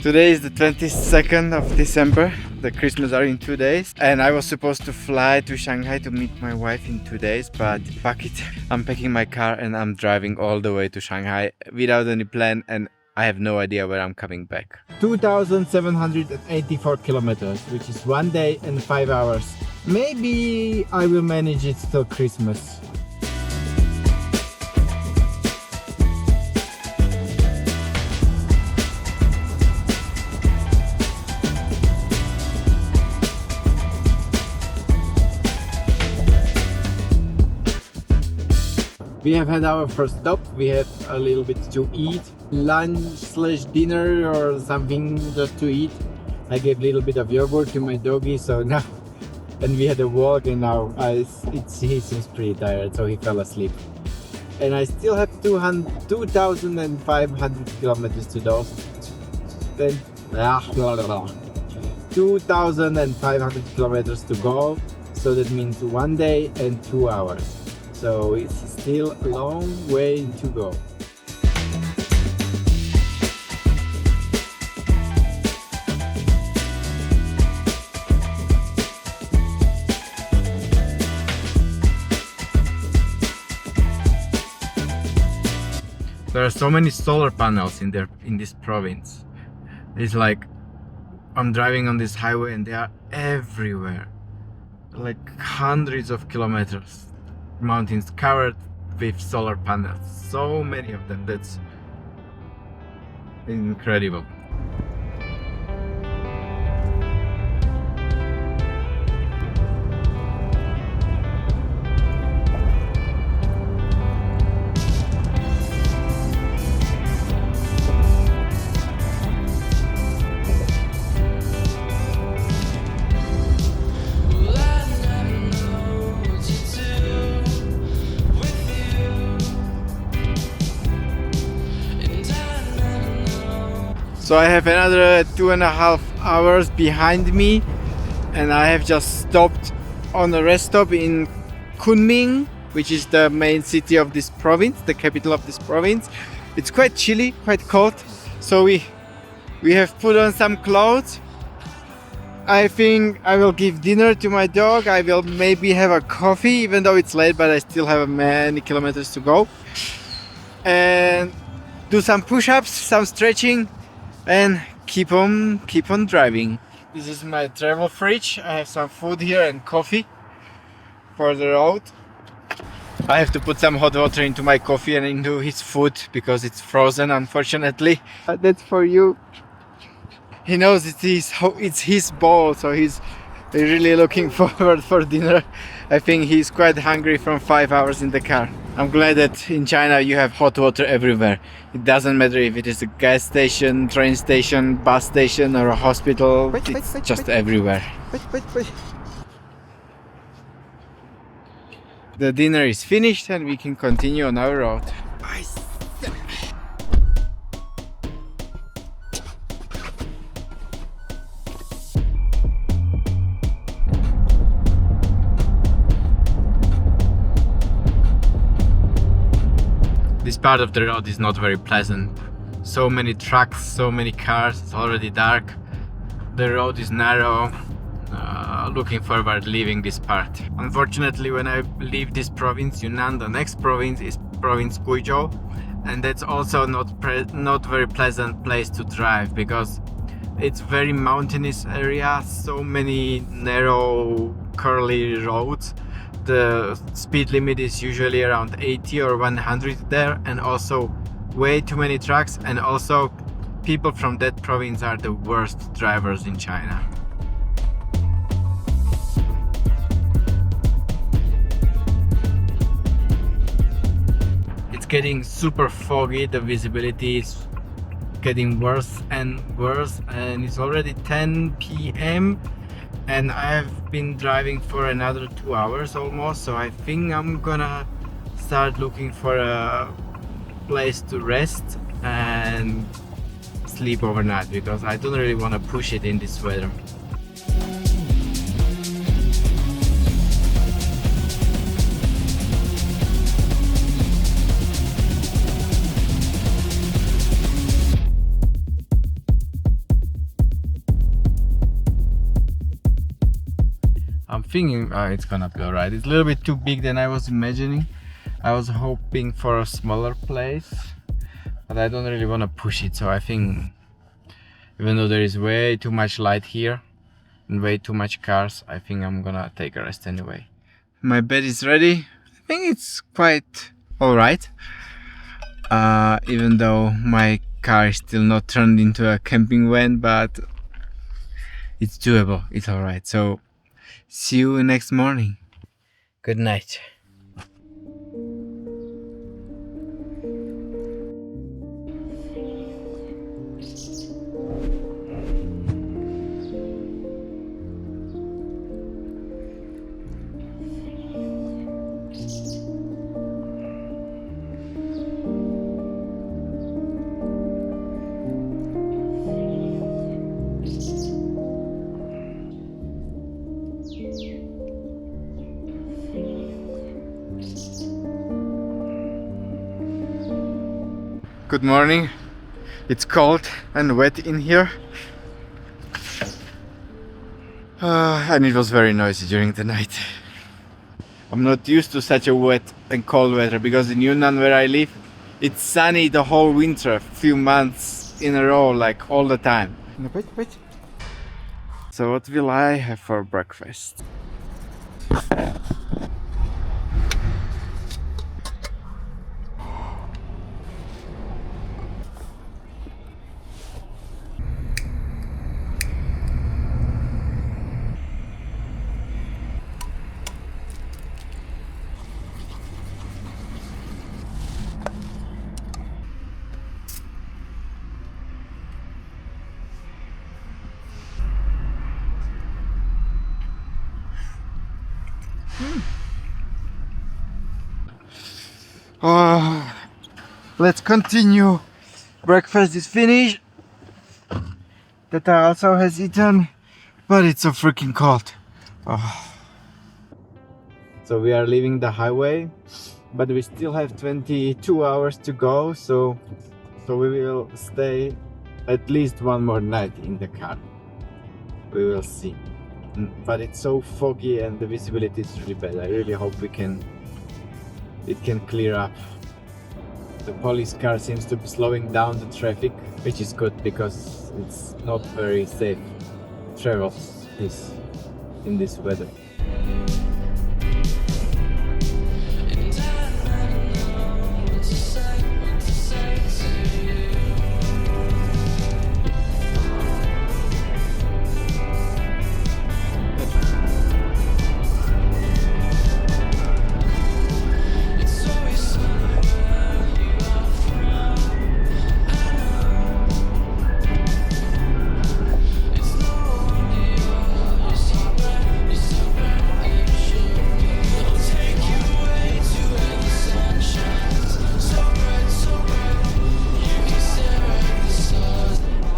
Today is the 22nd of December. The Christmas are in 2 days, and I was supposed to fly to Shanghai to meet my wife in 2 days, but fuck it. I'm packing my car and I'm driving all the way to Shanghai without any plan, and I have no idea where I'm coming back. 2,784 kilometers, which is 1 day and 5 hours. Maybe I will manage it till Christmas. We have had our first stop. We have a little bit to eat, lunch/dinner or something just to eat. I gave a little bit of yogurt to my doggy, so now, and we had a walk, and now he seems pretty tired, so he fell asleep. And I still have 2,500 kilometers to go. Then 2,500 kilometers to go, so that means 1 day and 2 hours. So it's still a long way to go. There are so many solar panels in this province. It's like I'm driving on this highway and they are everywhere, like hundreds of kilometers. Mountains covered with solar panels, so many of them. That's incredible. So I have another 2.5 hours behind me, and I have just stopped on a rest stop in Kunming, which is the main city of this province, the capital of this province. It's quite chilly, quite cold, so we have put on some clothes. I think I will give dinner to my dog. I will maybe have a coffee, even though it's late, but I still have many kilometers to go. And do some push-ups, some stretching, and keep on driving. This is my travel fridge. I have some food here and coffee for the road. I have to put some hot water into my coffee and into his food because it's frozen, unfortunately. That's for you. He knows it's his bowl, so he's really looking forward for dinner. I think he's quite hungry from 5 hours in the car. I'm glad that in China you have hot water everywhere. It doesn't matter if it is a gas station, train station, bus station or a hospital. It's just everywhere. The dinner is finished and we can continue on our road. This part of the road is not very pleasant. So many trucks, so many cars, it's already dark. The road is narrow. Looking forward leaving this part. Unfortunately, when I leave this province, Yunnan, the next province is province Guizhou, and that's also not very pleasant place to drive because it's very mountainous area, so many narrow curly roads. The speed limit is usually around 80 or 100 there, and also way too many trucks, and also people from that province are the worst drivers in China. It's getting super foggy, the visibility is getting worse and worse, and it's already 10 p.m. and I've been driving for another 2 hours almost, so I think I'm gonna start looking for a place to rest and sleep overnight because I don't really want to push it in this weather. I'm thinking it's gonna be alright. It's a little bit too big than I was imagining. I was hoping for a smaller place, but I don't really want to push it. So I think, even though there is way too much light here and way too much cars, I think I'm gonna take a rest anyway. My bed is ready. I think it's quite alright. Even though my car is still not turned into a camping van, but it's doable. It's alright. So see you next morning. Good night. Good morning. It's cold and wet in here. And it was very noisy during the night. I'm not used to such a wet and cold weather because in Yunnan, where I live, it's sunny the whole winter, a few months in a row, like all the time. Wait. So what will I have for breakfast? Oh, let's continue. Breakfast is finished. Tata also has eaten, but it's so freaking cold. Oh. So we are leaving the highway, but we still have 22 hours to go, so we will stay at least one more night in the car. We will see. But it's so foggy and the visibility is really bad. I really hope it can clear up. The police car seems to be slowing down the traffic, which is good because it's not very safe travel in this weather.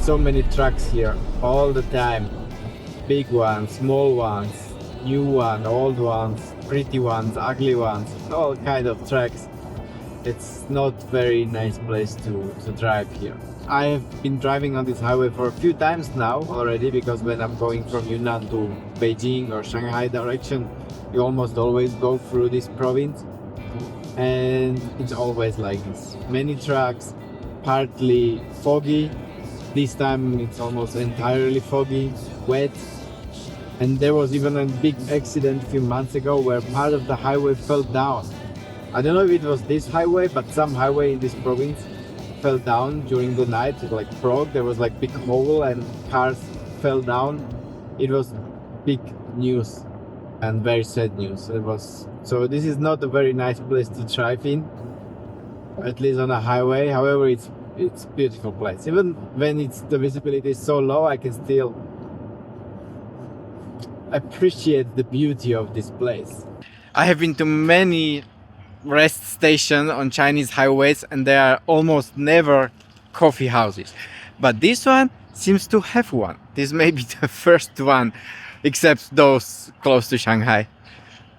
So many trucks here all the time, big ones, small ones, new ones, old ones, pretty ones, ugly ones, all kind of trucks. It's not very nice place to drive here. I have been driving on this highway for a few times now already, because when I'm going from Yunnan to Beijing or Shanghai direction, you almost always go through this province, and it's always like this. Many trucks, partly foggy. This time it's almost entirely foggy, wet, and there was even a big accident a few months ago where part of the highway fell down. I don't know if it was this highway, but some highway in this province fell down during the night. It like broke, there was like big hole and cars fell down. It was big news and very sad news. So this is not a very nice place to drive in, at least on a highway. However, it's a beautiful place. Even when the visibility is so low, I can still appreciate the beauty of this place. I have been to many rest stations on Chinese highways, and there are almost never coffee houses. But this one seems to have one. This may be the first one, except those close to Shanghai.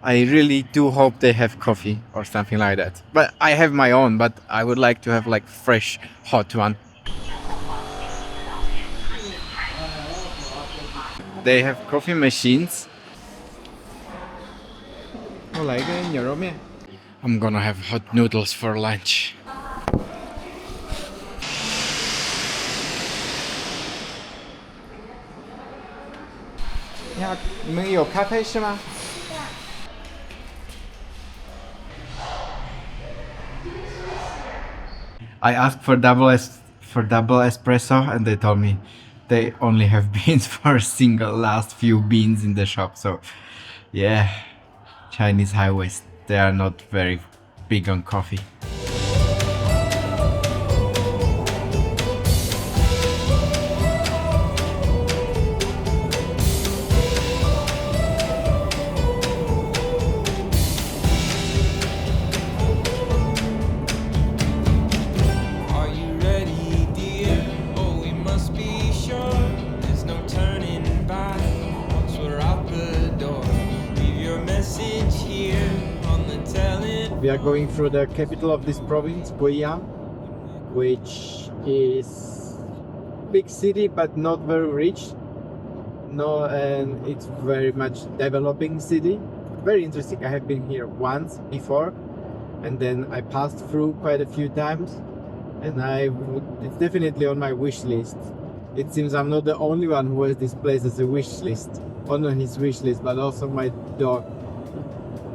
I really do hope they have coffee or something like that. But I have my own, but I would like to have like fresh, hot one. They have coffee machines Cô lấy cái nhớ rốt nha. I'm gonna have hot noodles for lunch. Yeah, 你们有咖啡是吗？ I asked for double espresso, and they told me they only have beans for a single last few beans in the shop. So, yeah, Chinese highways, they are not very big on coffee. Are you ready, dear? Oh, we must be sure. There's no turning back once we're out the door. Leave your message here on the tele. We are going through the capital of this province, Guizhou, which is big city but not very rich. No, and it's very much developing city. Very interesting. I have been here once before, and then I passed through quite a few times, and it's definitely on my wish list. It seems I'm not the only one who has this place as a wish list, on his wish list, but also my dog.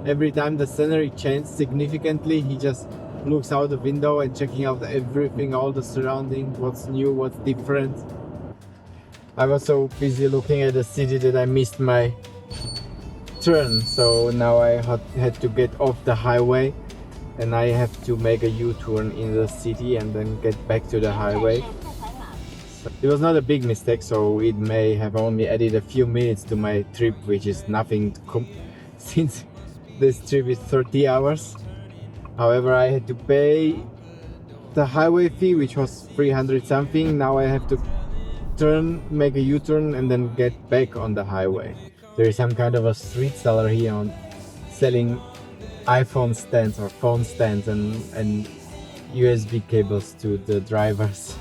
Every time the scenery changes significantly, he just looks out the window and checking out everything, all the surroundings, what's new, what's different. I was so busy looking at the city that I missed my turn, so now I had to get off the highway and I have to make a U-turn in the city and then get back to the highway. So it was not a big mistake, so it may have only added a few minutes to my trip, which is nothing since this trip is 30 hours. However, I had to pay the highway fee, which was 300 something. Now I have to make a U-turn and then get back on the highway. There is some kind of a street seller here on selling iPhone stands or phone stands and USB cables to the drivers.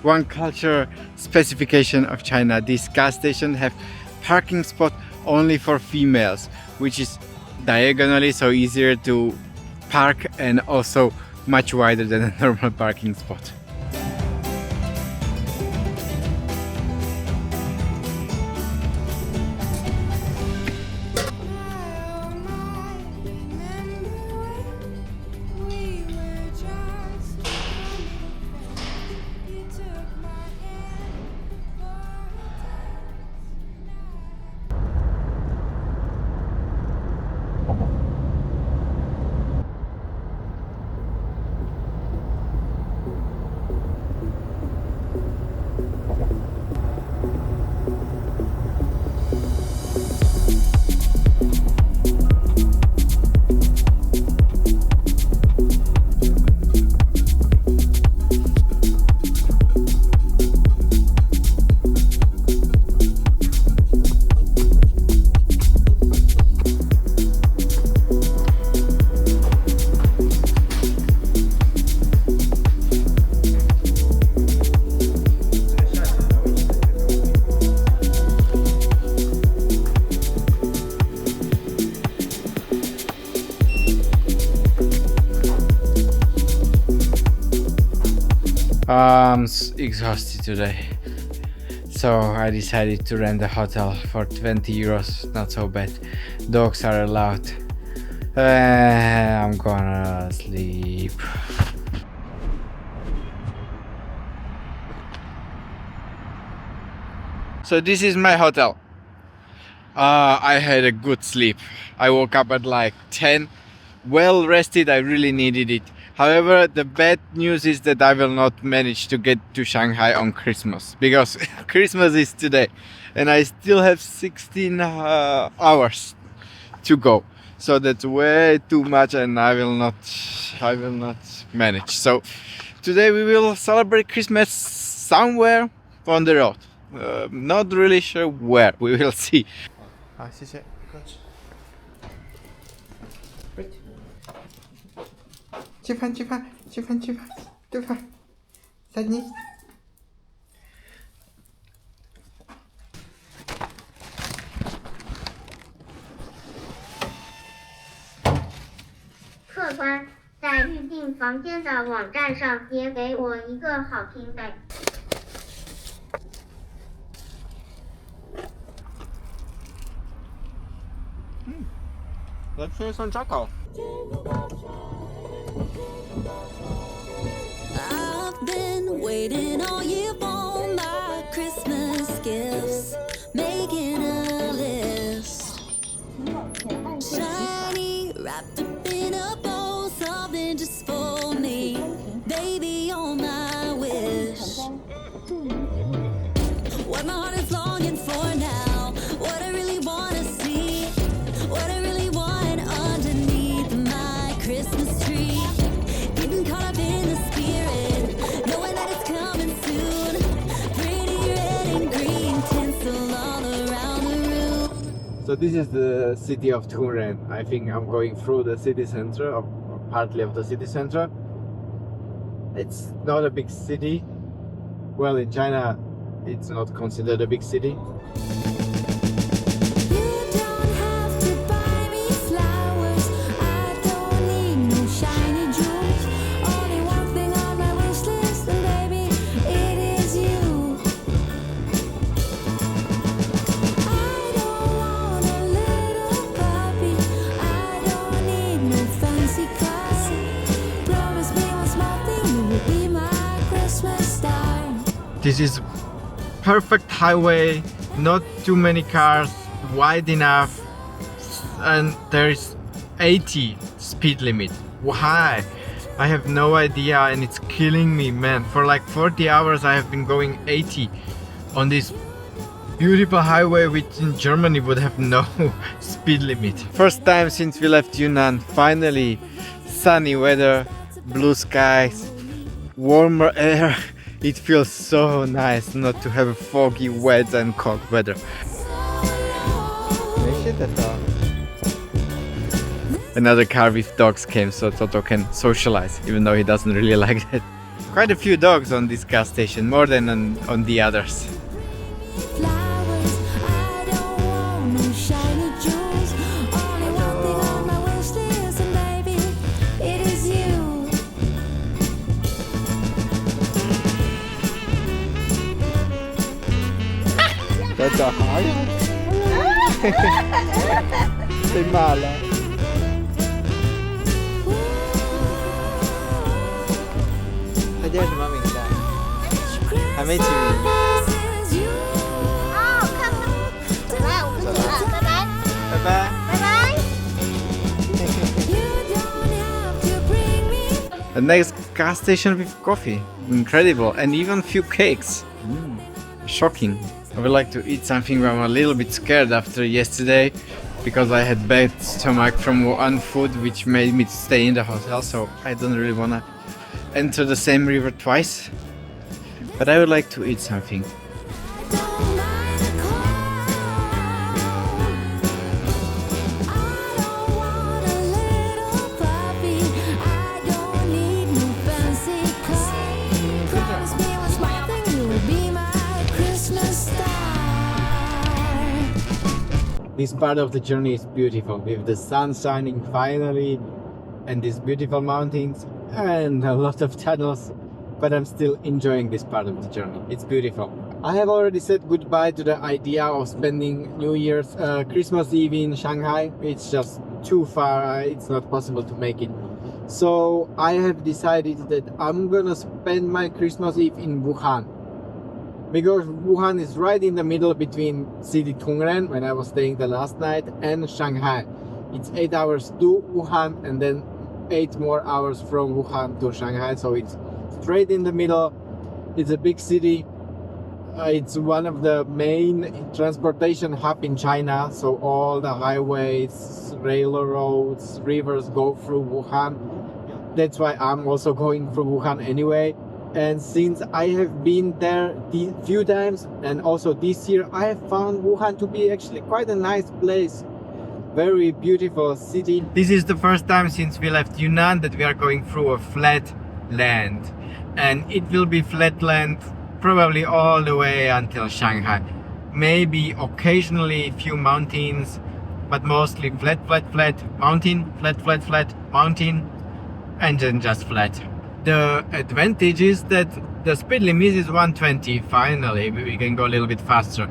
One culture specification of China, these gas stations have parking spot only for females, which is diagonally so easier to park and also much wider than a normal parking spot. I'm exhausted today, so I decided to rent a hotel for 20 euros. Not so bad. Dogs are allowed. I'm gonna sleep. So this is my hotel. I had a good sleep. I woke up at like 10, well rested. I really needed it. However, the bad news is that I will not manage to get to Shanghai on Christmas, because Christmas is today and I still have 16 hours to go. So that's way too much and I will not manage. So today we will celebrate Christmas somewhere on the road. Not really sure where, we will see. 好，谢谢，不客气。吃饭，对吧？三妮。客官，在预订房间的网站上也给我一个好评呗。来吃酸炸糕。I've been waiting all year for my Christmas gifts, making a list. Shiny, wrapped up in a bow, something just for me, baby, on my wish. What my heart is longing for now, what I really wanna see, what I really want underneath my Christmas tree. Getting caught up in the spirit, knowing that it's coming soon. Pretty red and green tinsel all around the room. So this is the city of Hunan. I think I'm going through the city center, or partly of the city center. It's not a big city. Well, in China, it's not considered a big city. You don't have to buy me flowers, I don't need no shiny jewels. Only one thing on my wish list, and baby, it is you. I don't want a little puppy, I don't need no fancy car. Promise me one small thing, you will be my Christmas star. This is perfect highway, not too many cars, wide enough, and there is 80 speed limit. Why? I have no idea, and it's killing me, man. For like 40 hours I have been going 80 on this beautiful highway, which in Germany would have no speed limit. First time since we left Yunnan, finally sunny weather, blue skies, warmer air. It feels so nice not to have foggy, wet and cold weather. Another car with dogs came, so Toto can socialize, even though he doesn't really like that. Quite a few dogs on this gas station, more than on the others. Flowers, I don't want no shiny jewels. Only one thing on my wish list, and baby, it is you. 在找好友，被骂了。他叫什么名字啊？还没起名。 This is you. 好，看看，走了，我们走了，拜拜，拜拜。拜拜。 You don't have to bring me. The next gas station with coffee. Incredible. And even few cakes. Shocking. I would like to eat something, but I'm a little bit scared after yesterday because I had bad stomach from one food which made me stay in the hotel, so I don't really wanna enter the same river twice. But I would like to eat something. Don't mind the cold. I don't want a little puppy, I don't need no fancy car. Promise me one small thing, you will be my Christmas star. This part of the journey is beautiful, with the sun shining finally, and these beautiful mountains and a lot of tunnels. but I'm still enjoying this part of the journey. It's beautiful. I have already said goodbye to the idea of spending New Year's, Christmas Eve in Shanghai. It's just too far. It's not possible to make it. So I have decided that I'm gonna spend my Christmas Eve in Wuhan, because Wuhan is right in the middle between city Tongren, when I was staying the last night, and Shanghai. It's 8 hours to Wuhan and then 8 more hours from Wuhan to Shanghai, so it's straight in the middle. It's a big city. It's one of the main transportation hub in China, so all the highways, railroads, rivers go through Wuhan. That's why I'm also going through Wuhan anyway. And since I have been there a few times, and also this year, I have found Wuhan to be actually quite a nice place. Very beautiful city. This is the first time since we left Yunnan that we are going through a flat land. And it will be flat land probably all the way until Shanghai. Maybe occasionally a few mountains, but mostly flat, mountain, flat, mountain, and then just flat. The advantage is that the speed limit is 120. Finally, we can go a little bit faster.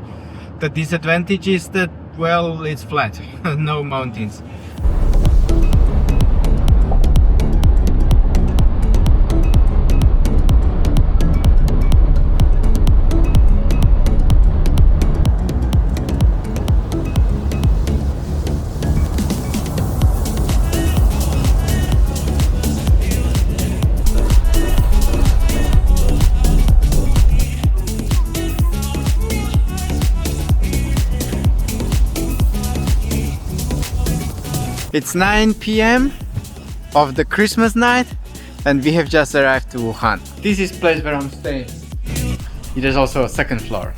The disadvantage is that, well, it's flat, no mountains. It's 9 p.m. of the Christmas night and we have just arrived to Wuhan. This is the place where I'm staying. It is also a second floor.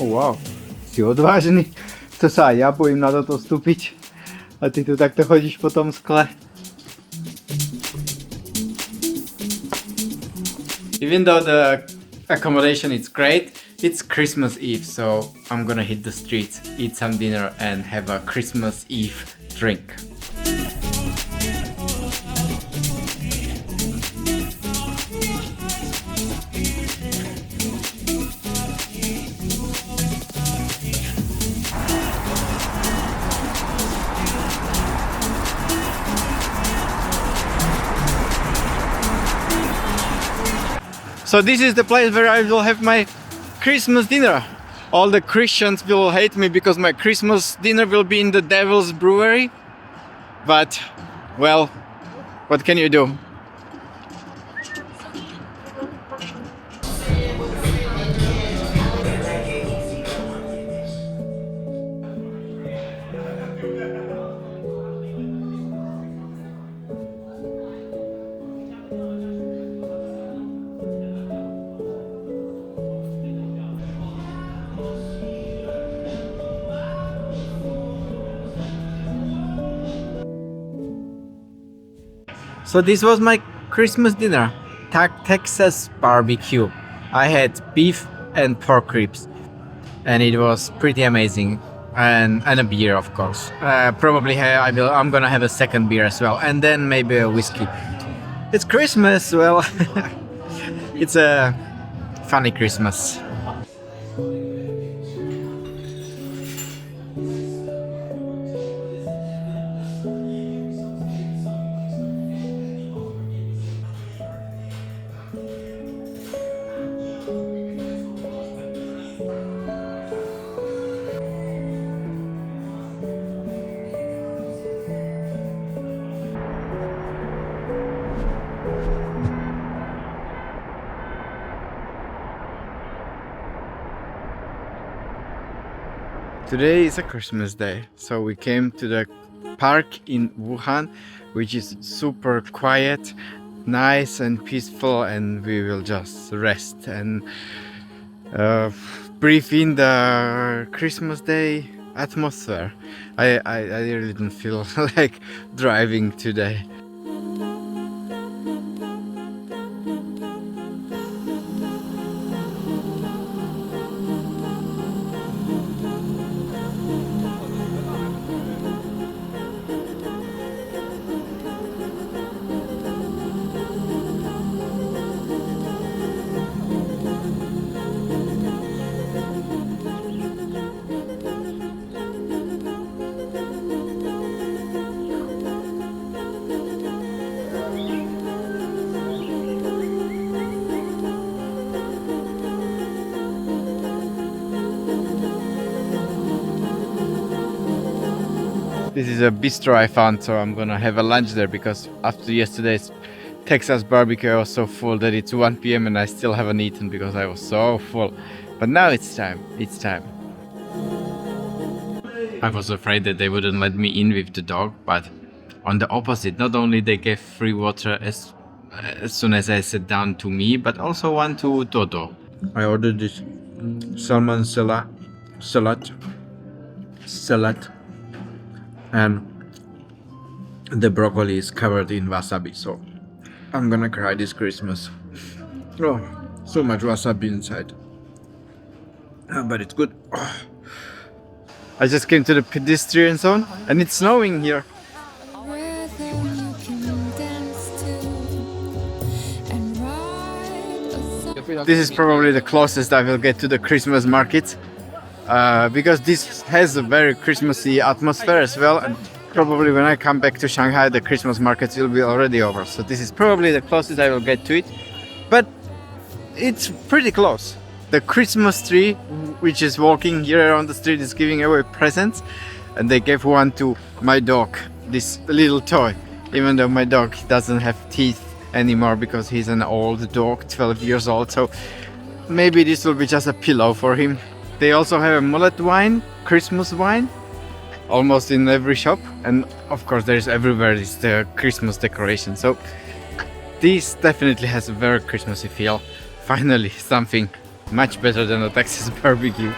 Oh wow, si odvážny. To sa aj ja bojím na toto vstúpiť. A ty tu takto chodíš po tom skle. Even though the accommodation is great, it's Christmas Eve, so I'm gonna hit the streets, eat some dinner and have a Christmas Eve drink. So this is the place where I will have my Christmas dinner. All the Christians will hate me because my Christmas dinner will be in the Devil's Brewery. But, well, what can you do? So this was my Christmas dinner, Texas barbecue. I had beef and pork ribs and it was pretty amazing, and a beer of course. Probably I'm gonna have a second beer as well, and then maybe a whiskey. It's Christmas, well, it's a funny Christmas. Today is a Christmas day, so we came to the park in Wuhan, which is super quiet, nice and peaceful, and we will just rest and breathe in the Christmas day atmosphere. I really didn't feel like driving today. This is a bistro I found, so I'm gonna have a lunch there because after yesterday's Texas barbecue I was so full that it's 1 p.m. and I still haven't eaten because I was so full. But now it's time, it's time. I was afraid that they wouldn't let me in with the dog, but on the opposite, not only they gave free water as soon as I sat down to me, but also one to Toto. I ordered this salmon salad, and the broccoli is covered in wasabi, so I'm gonna cry this Christmas. Oh, so much wasabi inside. But it's good. Oh. I just came to the pedestrian zone and it's snowing here. This is probably the closest I will get to the Christmas market, because this has a very Christmassy atmosphere as well, and probably when I come back to Shanghai the Christmas markets will be already over, so this is probably the closest I will get to it, but it's pretty close. The Christmas tree which is walking here around the street is giving away presents, and they gave one to my dog, this little toy, even though my dog doesn't have teeth anymore because he's an old dog, 12 years old, so maybe this will be just a pillow for him. They also have a mullet wine, Christmas wine, almost in every shop, and of course there's everywhere is the Christmas decoration, so this definitely has a very Christmassy feel. Finally something much better than a Texas barbecue.